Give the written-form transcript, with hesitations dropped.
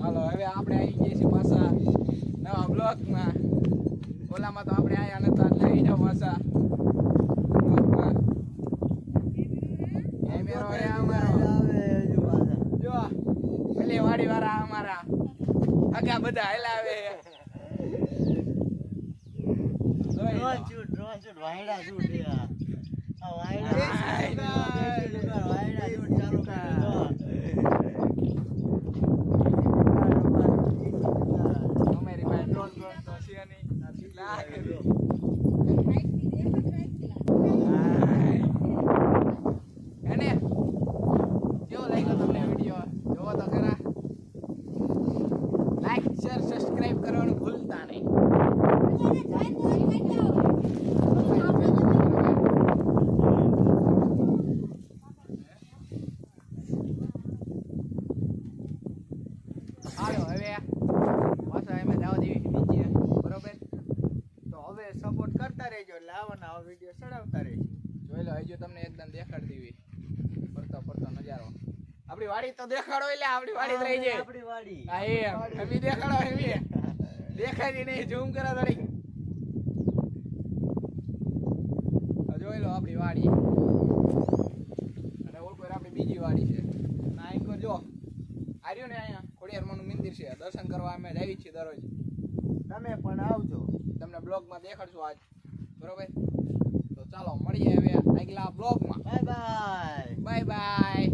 હાલો હવે આપણે આવી ગયા છીએ પાછા નવા બ્લોકમાં. ઓલામાં તો આપણે આયા નતા એટલે આવી જાવ પાછા બ્લોકમાં. કેમેરો હે અમારો જો પેલી વાડી વાળા અમારા આગા બધા હલાવે. ડ્રોન શૂટ વાયડા શૂટ આ વાયડા શૂટ ચાલુ કરી દો. અમારી પાસે ડ્રોન તો છે નહીં લાગે દો. એને કેવો લાગ્યો તમને વિડીયો? જોવો તો ખરા. લાઈક શેર સબસ્ક્રાઇબ કરવાનું ભૂલતા નહીં. હાલો હવે પાછા એમ જવા દેવી નીચે બરોબર. તો હવે સપોર્ટ કરતા રહેજો એટલે આવવાના વિડીયો ચડાવતા રહેજો. જોઈ લો હજુ તમને એકદમ દેખાડી દેવી ફરતો ફરતો નજારો. આપણી વાડી તો દેખાડો એટલે આપણી વાડી જ રહી જાય. આપણી વાડી હા એમ એમી દેખાડો એમી દેખાડી નહીં ઝૂમ કરો થોડી. જોઈ લો આપણી વાડી અને ઓલ કોઈ આપણી બીજી વાડી છે. ના એક જો આર્યું ને અહીંયા ખોડિયારમાંનું મંદિર છે. દર્શન કરવા અમે આવી છીએ દરરોજ. તમે પણ આવજો. તમને બ્લોગમાં દેખાડશું આજ બરોબર. તો ચાલો મળીએ હવે આગલા બ્લોગમાં. Bye bye. Bye bye.